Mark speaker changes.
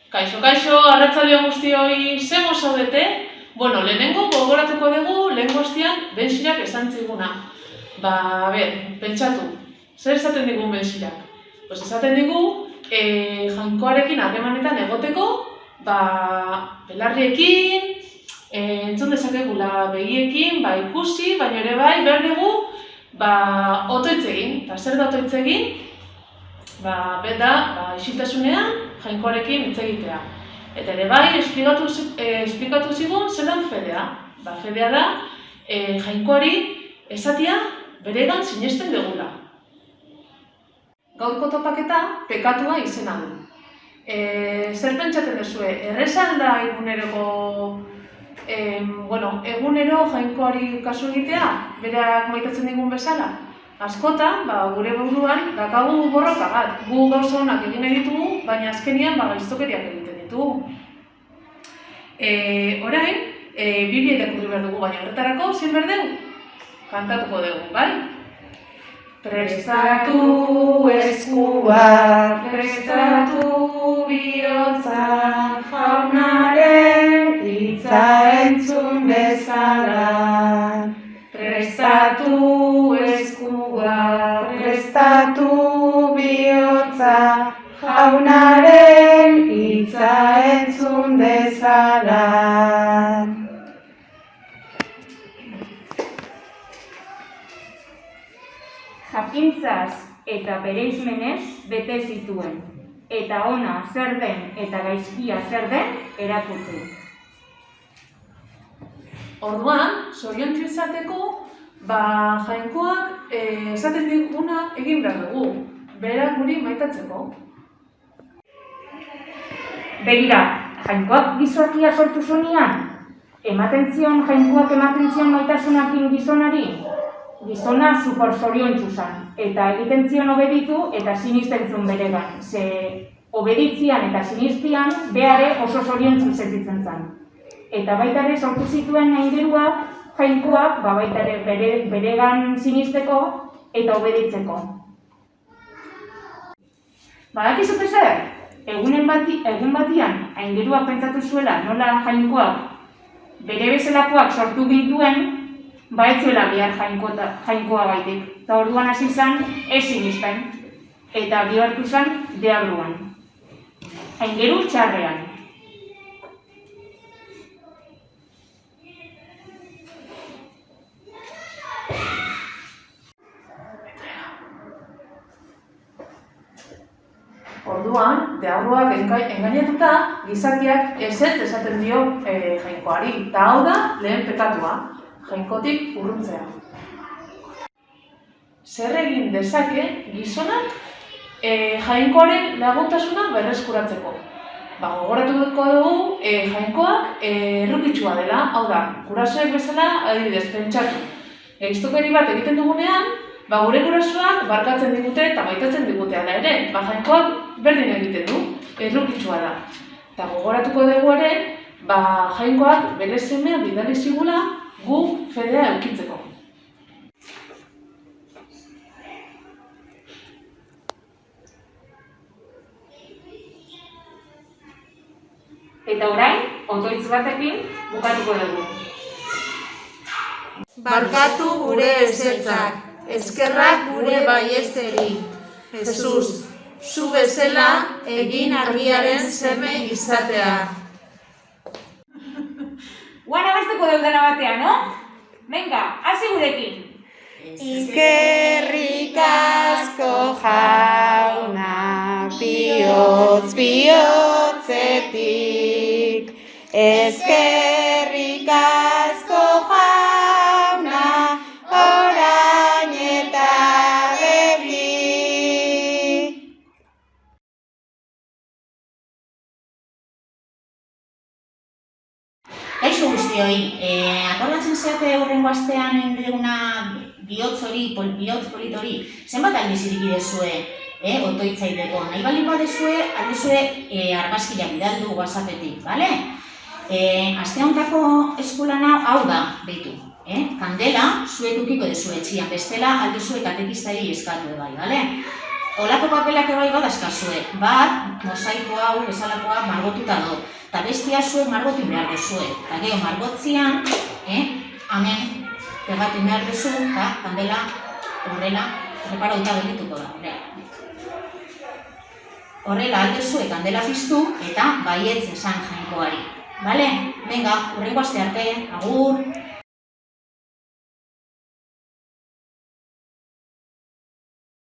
Speaker 1: Kaixo, arratsalde guztioi, zemo zaudete? Bueno, lehenengo gogoratuko dugu lehengo astean bensirak esan ziguna. Pentsatu, zer esaten digun bensirak? Pues esaten digu, jainkoarekin harremanetan egoteko, belarriekin, entzun dezakegula begiekin, ikusi, baina ere bai, behar dugu, otoitz egin. Eta zer da otoitz egin? Isiltasunean jainkoarekin hitz egitea. Eta ere bai, esplikatu zigun zelan fedea. Fedea da, jainkoari esatia beregan sinesten dugula. Gaurko topaketa pekatua izena du. Zer pentsatzen duzue? Erreza da egunero jainkoari kasu egitea, berak maitatzen digun bezala? Askotan, gure buruan, dakagu borroka bat. Gu gauza honak egin nahi ditugu, baina azkenian gaiztokeriak egiten ditugu. Orain, Biblia irakurri behar dugu, baina horretarako zein behar dugu? Kantatuko dugu, bai? Prestatu eskuak, prestatu bihotza, jaunaren hitza entzun bezala. Prestatu eskuak, prestatu bihotza, jaunaren hitza entzun dezala.
Speaker 2: Jakintzaz eta bereizmenez bete zituen, eta ona zer den eta gaizkia zer den erakutsi.
Speaker 1: Orduan, zoriontsu izateko, jainkoak esaten diguna egin behar dugu, berak guri maitatzeko.
Speaker 2: Begira, jainkoak gizoakia sortu zuenean, jainkoak ematen zion maitasunakin gizonari, gizona super zoriontsu zen, eta egiten zion obeditu eta sinisten zuen beregan, ze obeditzian eta sinistian behare oso zoriontsu sentitzen zen. Eta baita ere sortu zituen aingeruak, jainkoak, baita ere beregan sinisteko eta obeditzeko. Badakizute zer? Egun batian aingeruak pentsatu zuela nola jainkoak bere bezalakoak sortu gintuen, ez zuela behar jainkoa baitik. Eta orduan hasi zen ez sinisten, eta bihurtu zen deabruan. Aingeru txarrean.
Speaker 1: Orduan, deabruak engainatuta, gizakiak ezetz esaten dio jainkoari. Eta hau da, lehen pekatua, jainkotik urruntzea. Zer egin dezake gizonak jainkoaren laguntasuna berreskuratzeko? Gogoratuko dugu jainkoak errukitsua dela, hau da, gurasoek bezala adibidez pentsatu. Gaiztokeri bat egiten dugunean, gure gurasoak barkatzen digute eta maitatzen digute ala ere. Jainkoak berdin egiten du, errukitsua da. Eta gogoratuko dugu ere, jainkoak bere semea bidali zigula gu fedea eukitzeko.
Speaker 2: Eta orain, otoitz batekin bukatuko dugu.
Speaker 3: Barkatu gure ezetzak, eskerrak gure baiezeri. Jesus, zu bezala egin argiaren seme izatea.
Speaker 2: Guana basteko deudana batean, no? Venga, hasi gurekin.
Speaker 4: Eskerrik asko jauna, bihotz bihotzetik. Eskerrik asko jauna, orain eta beti.
Speaker 5: Kaixo guztioi, akordatzen zeate hurrengo astean egin duguna bihotz polit hori, zenbat aldizirik idezue, otoitzaiteko. Nahi bali badezue, aldezue argazkiak bidaldu WhatsAppetik, bale? Aste honetako eskolana hau da, behitu. Kandela, zuek ukiko dezu etxian, bestela aldezue katekistari eskatu bai, bale? olako papelak bai badazkazue. Bat, mosaiko hau bezalakoa margotuta do. Eta bestia zuek margotu behar duzue. Eta gero margotzian, hemen pegatu behar duzu, eta kandela horrela preparauta geldituko da. Horrela aldezu kandela piztu eta baietz esan Jainkoari. Bale? Venga, hurrengo aste arte, agur!